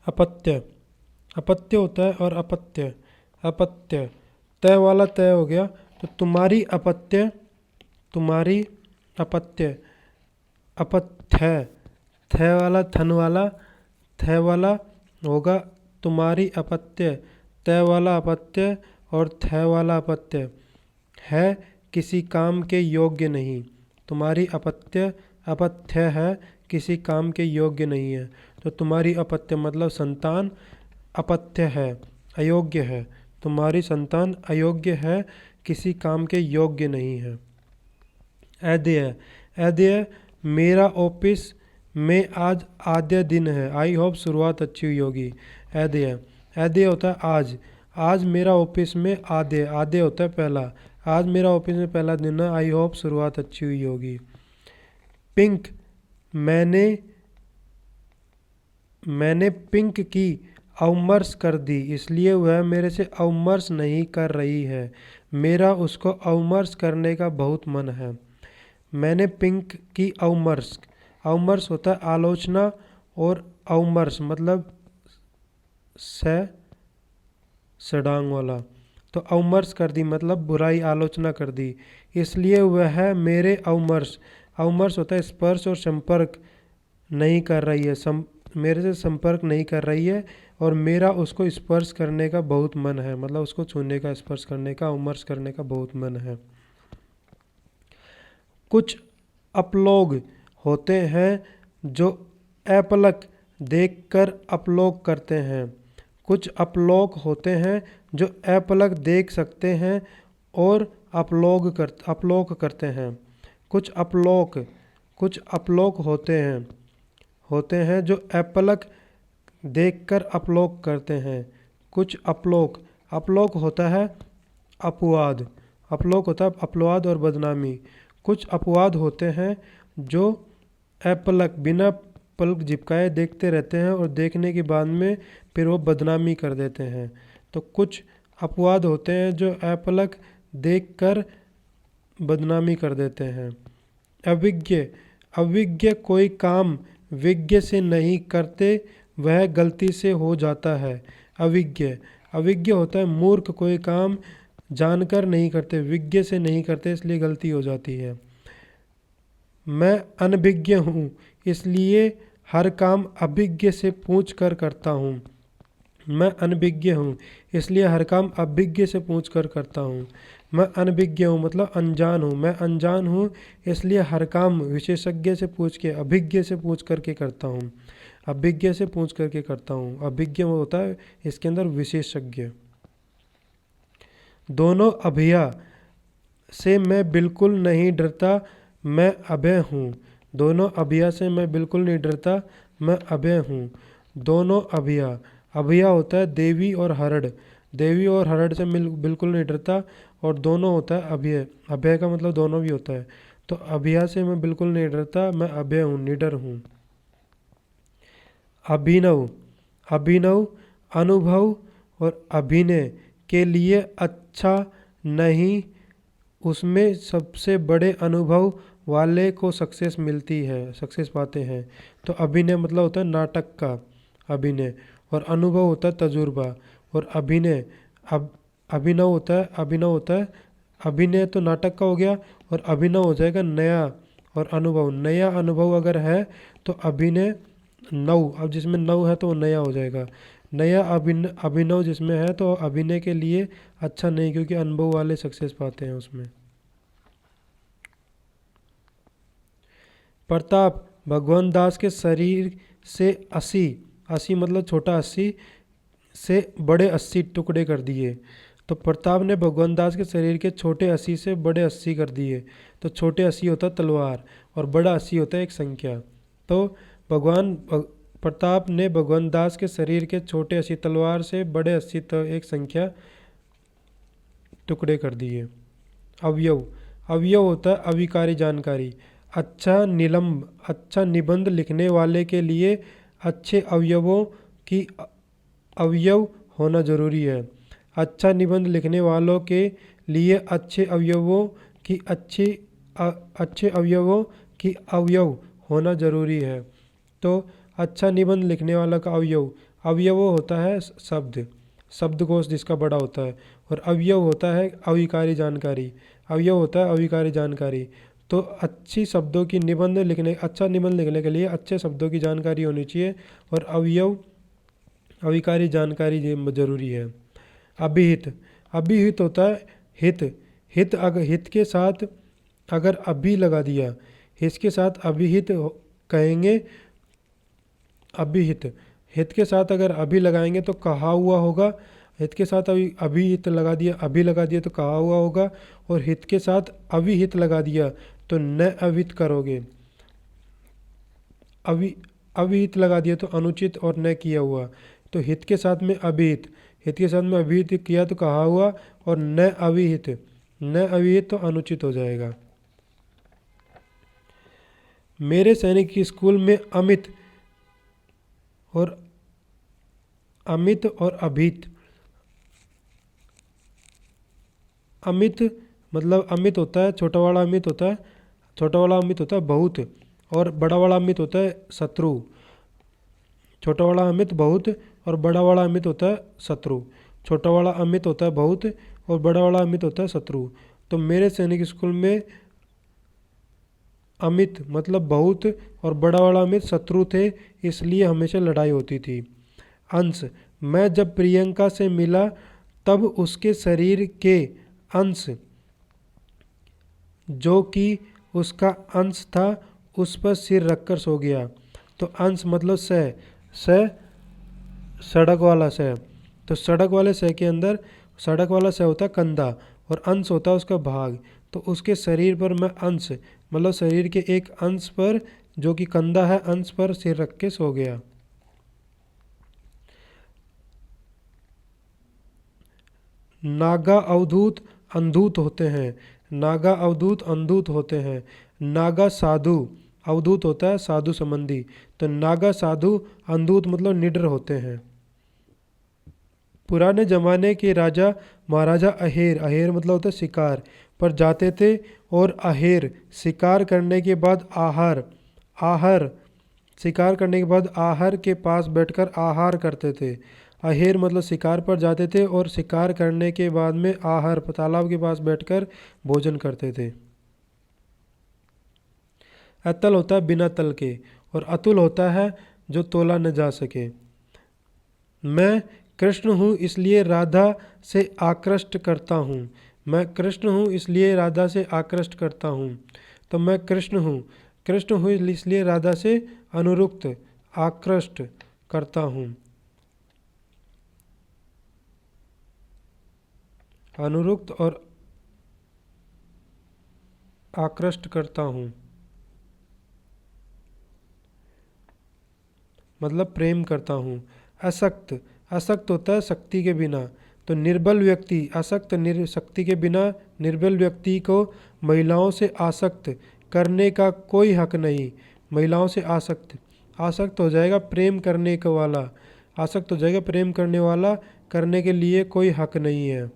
अपत्य, अपत्य होता है और अपत्य, अपत्य तय वाला तय हो गया। तो तुम्हारी अपत्य, तुम्हारी अपत्य, अपथ्य, थ वाला थन वाला, थ वाला होगा तुम्हारी अपत्य, तय वाला अपत्य और थ वाला अपत्य है किसी काम के योग्य नहीं। तुम्हारी अपत्य अपथ्य है, किसी काम के योग्य नहीं है। तो तुम्हारी अपत्य मतलब संतान अपथ्य है, अयोग्य है। तुम्हारी संतान अयोग्य है, किसी काम के योग्य नहीं है। अध्यय, अध्यय मेरा ऑफिस में आज आद्य दिन है। आई होप शुरुआत अच्छी हुई होगी। अध्यय, अध्यय होता है आज, आज मेरा ऑफिस में आद्य, आद्य होता है पहला, आज मेरा ऑफिस में पहला दिन है। आई होप शुरुआत अच्छी हुई होगी। पिंक, मैंने पिंक की अवमर्श कर दी, इसलिए वह मेरे से अवमर्श नहीं कर रही है। मेरा उसको अवमर्श करने का बहुत मन है। मैंने पिंक की अवमर्श, अवमर्श होता है आलोचना और अवमर्श मतलब सडांग वाला। तो अवमर्श कर दी मतलब बुराई आलोचना कर दी, इसलिए वह मेरे अवमर्श, अवमर्श होता है स्पर्श और संपर्क नहीं कर रही है, मेरे से संपर्क नहीं कर रही है और मेरा उसको स्पर्श करने का बहुत मन है, मतलब उसको छूने का, स्पर्श करने का, अवमर्श करने का बहुत मन है। कुछ अपलोग होते हैं जो अपलक देखकर अपलोग करते हैं। कुछ अपलोग होते हैं जो अपलक देख सकते हैं और अपलोग करते हैं। कुछ अपलोग होते हैं जो अपलक देखकर अपलोग करते हैं। कुछ अपलोग होता है अपवाद, अपलोग होता है अपवाद और बदनामी। कुछ अपवाद होते हैं जो अपलक बिना पलक झिपकाए देखते रहते हैं और देखने के बाद में फिर वो बदनामी कर देते हैं। तो कुछ अपवाद होते हैं जो अपलक देखकर बदनामी कर देते हैं। अविज्ञ, अविज्ञ कोई काम विज्ञ से नहीं करते, वह गलती से हो जाता है। अविज्ञ, अविज्ञ होता है मूर्ख, कोई काम जानकर नहीं करते, विज्ञ से नहीं करते, इसलिए गलती हो जाती है। मैं अनभिज्ञ हूँ, इसलिए हर काम अभिज्ञ से पूछ कर करता हूँ। मैं अनभिज्ञ हूँ, इसलिए हर काम अभिज्ञ से पूछ कर करता हूँ। मैं अनभिज्ञ हूँ मतलब अनजान हूँ, मैं अनजान हूँ इसलिए हर काम विशेषज्ञ से पूछ के, अभिज्ञ से पूछ करके करता हूँ। अभिज्ञ से पूछ करके करता हूँ, अभिज्ञ होता है इसके अंदर विशेषज्ञ। दोनों अभया से मैं बिल्कुल नहीं डरता, मैं अभय हूँ। दोनों अभया से मैं बिल्कुल नहीं डरता, मैं अभय हूँ। दोनों अभया, अभया होता है देवी और हरड़, देवी और हरड़ से बिल्कुल नहीं डरता। और दोनों होता है अभय, अभय का मतलब दोनों भी होता है। तो अभया से मैं बिल्कुल नहीं डरता, मैं अभय हूँ, निडर हूँ। अभिनव, अभिनव अनुभव और अभिनय के लिए अच्छा नहीं, उसमें सबसे बड़े अनुभव वाले को सक्सेस मिलती है, सक्सेस पाते हैं। तो अभिनय मतलब होता है नाटक का अभिनय, और अनुभव होता है तजुर्बा, और अभिनय अभिनव होता है, अभिनव होता है, अभिनय तो नाटक का हो गया, और अभिनव हो जाएगा नया, और अनुभव, नया अनुभव अगर है तो अभिनय नव, अब जिसमें नव है तो वो नया हो जाएगा। नया अभिनव जिसमें है तो अभिनय के लिए अच्छा नहीं, क्योंकि अनुभव वाले सक्सेस पाते हैं उसमें। प्रताप भगवान दास के शरीर से 80 मतलब छोटा 80 से बड़े 80 टुकड़े कर दिए। तो प्रताप ने भगवान दास के शरीर के छोटे 80 से बड़े 80 कर दिए। तो छोटे 80 होता तलवार और बड़ा 80 होता है एक संख्या। तो प्रताप ने भगवान दास के शरीर के छोटे 80 तलवार से बड़े 80 तो एक संख्या टुकड़े कर दिए। अवयव, अवयव होता है अविकारी जानकारी। अच्छा निबंध लिखने वाले के लिए अच्छे अवयवों की अवयव होना जरूरी है। अच्छा निबंध लिखने वालों के लिए अच्छे अवयवों की अवयव होना जरूरी है। तो अच्छा निबंध लिखने वाला का अवयव, अवयव होता है शब्द, शब्दकोश जिसका बड़ा होता है, और अवयव होता है अविकारी जानकारी, अवयव होता है अविकारी जानकारी। तो अच्छी शब्दों की निबंध लिखने, अच्छा निबंध लिखने के लिए अच्छे शब्दों की जानकारी होनी चाहिए और अवयव अविकारी जानकारी जरूरी है। अभिहित, अभिहित होता है हित, हित अगर हित के साथ अगर अभी लगा दिया, हित के साथ अभिहित कहेंगे, अभिहित, हित के साथ अगर अभी लगाएंगे तो कहा हुआ होगा, हित के साथ अभिहित लगा दिया, अभी लगा दिया तो कहा हुआ होगा, और हित के साथ अविहित लगा दिया तो न अविहित करोगे, अविहित लगा दिया तो अनुचित और न किया हुआ। तो हित के साथ में अभिहित, हित के साथ में अभिहित किया तो कहा हुआ, और न अविहित, न अविहित तो अनुचित हो जाएगा। मेरे सैनिक स्कूल में अमित और अभित, अमित मतलब अमित होता है छोटा वाला अमित होता है, छोटा वाला अमित होता है बहुत, और बड़ा वाला अमित होता है शत्रु। छोटा वाला अमित बहुत और बड़ा वाला अमित होता है शत्रु। छोटा वाला अमित होता है बहुत और बड़ा वाला अमित होता है शत्रु। तो मेरे सैनिक स्कूल में अमित मतलब बहुत और बड़ा वाला अमित शत्रु थे, इसलिए हमेशा लड़ाई होती थी। अंश, मैं जब प्रियंका से मिला तब उसके शरीर के अंश जो कि उसका अंश था उस पर सिर रखकर सो गया। तो अंश मतलब स सड़क वाला स, तो सड़क वाले स के अंदर सड़क वाला स होता है कंधा और अंश होता है उसका भाग। तो उसके शरीर पर मैं अंश मतलब शरीर के एक अंश पर जो कि कंधा है अंश पर सिर रख के सो गया। नागा अवधूत अंधूत होते हैं, नागा अवधूत अंधूत होते हैं। नागा साधु, अवधूत होता है साधु संबंधी, तो नागा साधु अंधूत मतलब निडर होते हैं। पुराने जमाने के राजा महाराजा अहेर, अहेर मतलब होता है शिकार पर जाते थे, और अहेर शिकार करने के बाद आहर शिकार करने के बाद आहर के पास बैठकर आहार करते थे। अहेर मतलब शिकार पर जाते थे और शिकार करने के बाद में आहर तालाब के पास बैठकर भोजन करते थे। अतल होता है बिना तल के, और अतुल होता है जो तोला न जा सके। मैं कृष्ण हूँ इसलिए राधा से आकृष्ट करता हूँ, मैं कृष्ण हूँ इसलिए राधा से आकृष्ट करता हूँ। तो मैं कृष्ण हूँ इसलिए राधा से अनुरुक्त आकृष्ट करता हूँ, अनुरुक्त और आकृष्ट करता हूँ मतलब प्रेम करता हूँ। असक्त, असक्त होता है शक्ति के बिना, तो निर्बल व्यक्ति असक्त शक्ति के बिना निर्बल व्यक्ति को महिलाओं से आसक्त करने का कोई हक नहीं। महिलाओं से आसक्त हो जाएगा प्रेम करने का वाला, आसक्त हो जाएगा प्रेम करने वाला, करने के लिए कोई हक नहीं है।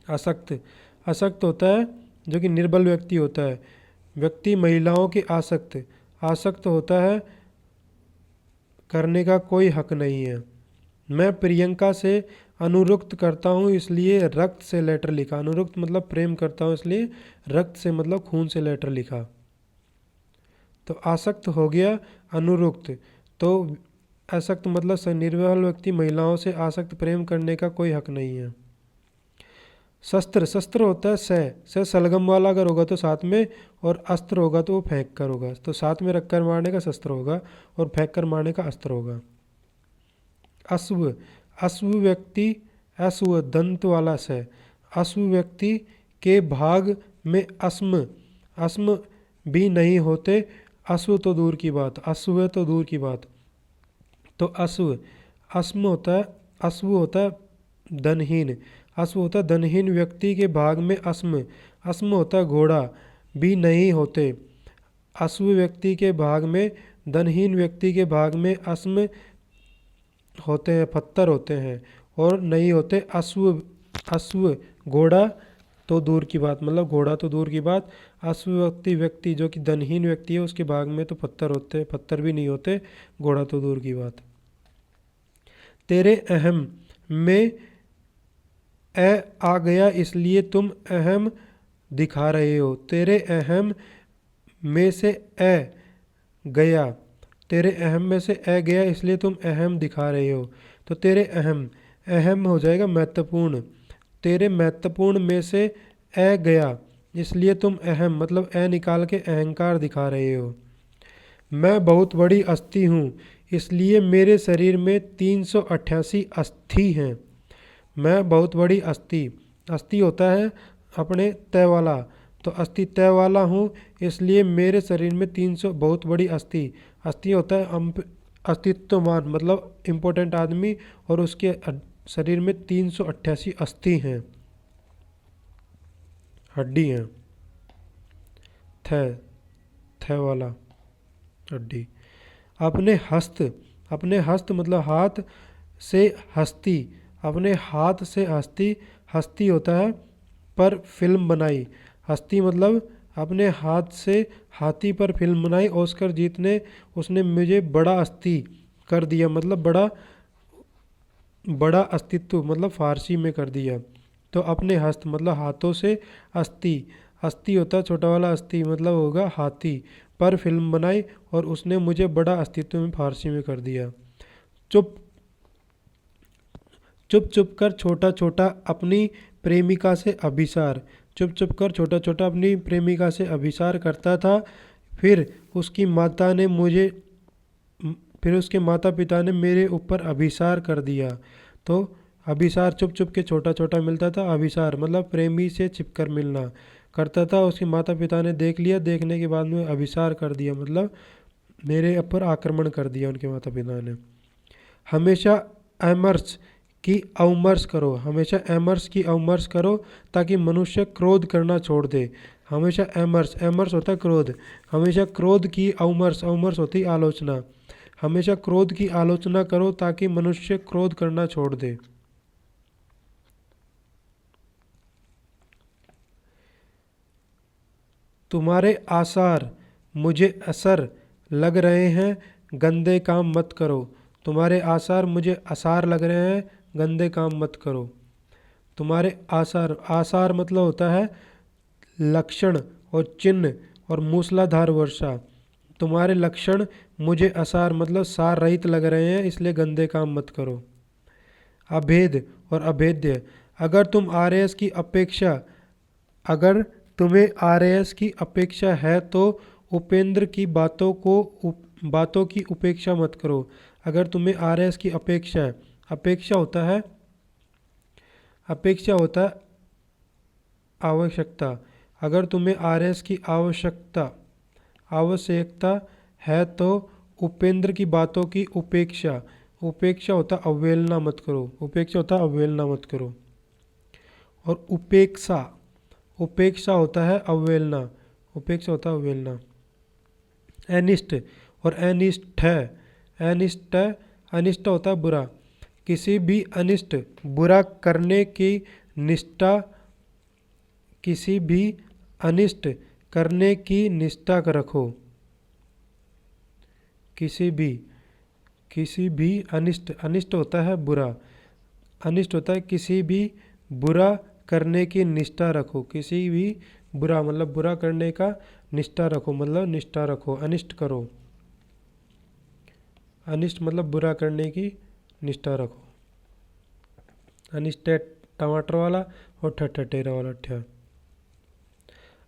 आसक्त, आसक्त होता है जो कि निर्बल व्यक्ति होता है, व्यक्ति महिलाओं के आसक्त होता है, करने का कोई हक नहीं है। मैं प्रियंका से अनुरुक्त करता हूँ इसलिए रक्त से लेटर लिखा, अनुरुक्त मतलब प्रेम करता हूँ इसलिए रक्त से मतलब खून से लेटर लिखा। तो आसक्त हो गया अनुरुक्त, तो आसक्त मतलब निर्बल व्यक्ति महिलाओं से आसक्त प्रेम करने का कोई हक नहीं है। शस्त्र, शस्त्र होता है से सलगम वाला अगर होगा तो साथ में, और अस्त्र होगा तो वो फेंक कर होगा, तो साथ में रखकर मारने का शस्त्र होगा और फेंक कर मारने का अस्त्र होगा। अश्व, अश्व व्यक्ति, अश्व दंत वाला से, अश्व व्यक्ति के भाग में अस्म भी नहीं होते, अश्व तो दूर की बात, अश्व तो दूर की बात। तो अश्व होता है धनहीन, अश्व होता है धनहीन व्यक्ति के भाग में अस्म होता है घोड़ा भी नहीं होते। अश्व व्यक्ति के भाग में, धनहीन व्यक्ति के भाग में अस्म होते हैं, पत्थर होते हैं और नहीं होते अश्व घोड़ा तो दूर की बात, मतलब घोड़ा तो दूर की बात। अश्व व्यक्ति जो कि धनहीन व्यक्ति है उसके भाग में तो पत्थर होते हैं, पत्थर भी नहीं होते, घोड़ा तो दूर की बात। तेरे अहम में ए आ गया इसलिए तुम अहम दिखा रहे हो। तेरे अहम में से ए गया, तेरे अहम में से ए गया इसलिए तुम अहम दिखा रहे हो। तो तेरे अहम, अहम हो जाएगा महत्वपूर्ण। तेरे महत्वपूर्ण में से ए गया इसलिए तुम अहम, मतलब ए निकाल के अहंकार दिखा रहे हो। मैं बहुत बड़ी अस्थि हूँ इसलिए मेरे शरीर में 388 अस्थि हैं। मैं बहुत बड़ी अस्थि, अस्थि होता है अपने तय वाला, तो अस्थि तय वाला हूँ इसलिए मेरे शरीर में 300, बहुत बड़ी अस्थि, अस्थि होता है अस्तित्ववान, मतलब इम्पोर्टेंट आदमी, और उसके शरीर में 388 अस्थि हैं, हड्डी हैं। थ, थ वाला हड्डी। अपने हस्त, अपने हस्त मतलब हाथ से हस्ती, अपने हाथ से हस्ती, हस्ती होता है पर फिल्म बनाई। हस्ती मतलब अपने हाथ से हाथी पर फिल्म बनाई, ऑस्कर जीतने उसने मुझे बड़ा हस्ती कर दिया, मतलब बड़ा, बड़ा अस्तित्व, मतलब फारसी में कर दिया। तो अपने हस्त मतलब हाथों से अस्थि, अस्थि होता है छोटा वाला अस्थि, मतलब होगा हाथी पर फिल्म बनाई और उसने मुझे बड़ा अस्तित्व में फारसी में कर दिया। चुप, चुप चुप कर छोटा छोटा अपनी प्रेमिका से अभिसार, चुप चुप कर छोटा छोटा अपनी प्रेमिका से अभिसार करता था। फिर उसकी माता ने मुझे, फिर उसके माता पिता ने मेरे ऊपर अभिसार कर दिया। तो अभिसार चुप चुप के छोटा छोटा मिलता था, अभिसार मतलब प्रेमी से छिपकर मिलना करता था। उसके माता पिता ने देख लिया, देखने के बाद में अभिसार कर दिया, मतलब मेरे ऊपर आक्रमण कर दिया उनके माता पिता ने। हमेशा अमर्ष की अवमर्श करो, हमेशा अमर्ष की अवमर्श करो ताकि मनुष्य क्रोध करना छोड़ दे। हमेशा अमर्ष, अमर्ष होता है क्रोध, हमेशा क्रोध की अवमर्श, अवमर्श होती आलोचना। हमेशा क्रोध की आलोचना करो ताकि मनुष्य क्रोध करना छोड़ दे। तुम्हारे आसार मुझे असर लग रहे हैं, गंदे काम मत करो। तुम्हारे आसार मुझे आसार लग रहे हैं, गंदे काम मत करो। तुम्हारे आसार, आसार मतलब होता है लक्षण और चिन्ह और मूसलाधार वर्षा। तुम्हारे लक्षण मुझे आसार मतलब सार रहित लग रहे हैं इसलिए गंदे काम मत करो। अभेद और अभेद्य, अगर तुम आरएस की अपेक्षा, अगर तुम्हें आरएस की अपेक्षा है तो उपेंद्र की बातों को बातों की उपेक्षा मत करो। अगर तुम्हें आरएस की अपेक्षा है, अपेक्षा होता है, अपेक्षा होता है आवश्यकता। अगर तुम्हें आरएस की आवश्यकता, आवश्यकता है तो उपेंद्र की बातों की उपेक्षा, उपेक्षा होता अवहेलना मत करो, उपेक्षा होता अवहेलना मत करो। और उपेक्षा, उपेक्षा होता है अवहेलना, उपेक्षा होता है अवहेलना। अनिष्ट और अनिष्ट है, अनिष्ट, अनिष्ट होता है बुरा। किसी भी अनिष्ट बुरा करने की निष्ठा, किसी भी अनिष्ट करने की निष्ठा रखो। किसी भी अनिष्ट, अनिष्ट होता है बुरा, अनिष्ट होता है किसी भी बुरा करने की निष्ठा रखो। किसी भी बुरा मतलब बुरा करने का निष्ठा रखो, मतलब निष्ठा रखो, अनिष्ट करो। अनिष्ट मतलब बुरा करने की निष्ठा रखो। अनिष्ट टमाटर वाला और ठठेरा वाला ठा।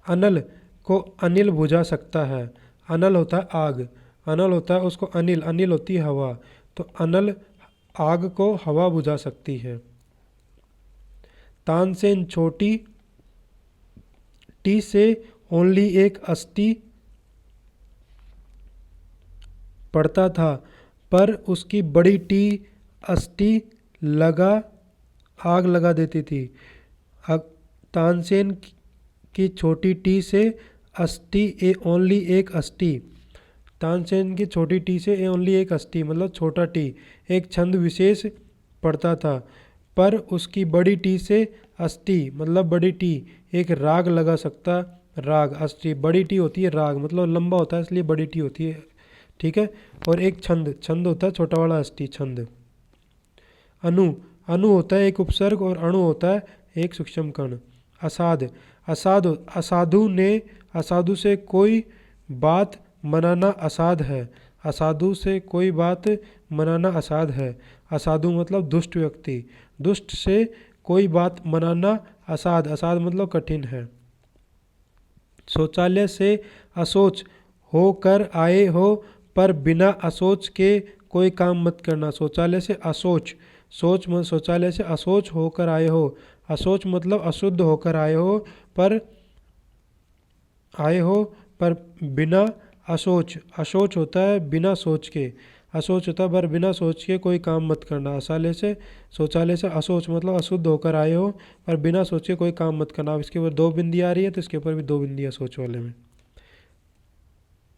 अनल को अनिल बुझा सकता है, अनल होता है आग, अनल होता है उसको अनिल, अनिल होती है हवा, तो अनल आग को हवा बुझा सकती है। तानसेन छोटी टी से ओनली एक अस्थि पड़ता था पर उसकी बड़ी टी अस्थि लगा, आग लगा देती थी। तानसेन की छोटी टी से अस्थि ए ओनली एक अस्थि, तानसेन की छोटी टी से ए ओनली एक अस्थि मतलब छोटा टी एक छंद विशेष पढ़ता था, पर उसकी बड़ी टी से अस्थि मतलब बड़ी टी एक राग लगा सकता। राग अस्थि, बड़ी टी होती है राग मतलब लंबा होता है इसलिए बड़ी टी होती है, ठीक है। और एक छंद, छंद होता है छोटा वाला अस्थि छंद। अणु, अणु होता है एक उपसर्ग और अणु होता है एक सूक्ष्म कण। असाध, असाधु, असाधु ने, असाधु से कोई बात मनाना असाध है। असाधु से कोई बात मनाना असाध है। असाधु मतलब दुष्ट व्यक्ति, दुष्ट से कोई बात मनाना असाध, असाध मतलब कठिन है। शौचालय से अशौच होकर आए हो पर बिना अशौच के कोई काम मत करना। शौचालय से अशौच, शौच मतलब शौचालय से अशौच होकर आए हो, अशौच मतलब अशुद्ध होकर आए हो पर बिना अशौच, अशौच होता है बिना सोच के, अशौच होता है पर बिना सोच के कोई काम मत करना। शौचालय से अशौच मतलब अशुद्ध होकर आए हो पर बिना सोचे कोई काम मत करना। अब इसके ऊपर 2 बिंदी आ रही है तो इसके ऊपर भी 2 बिंदी है सोच वाले में।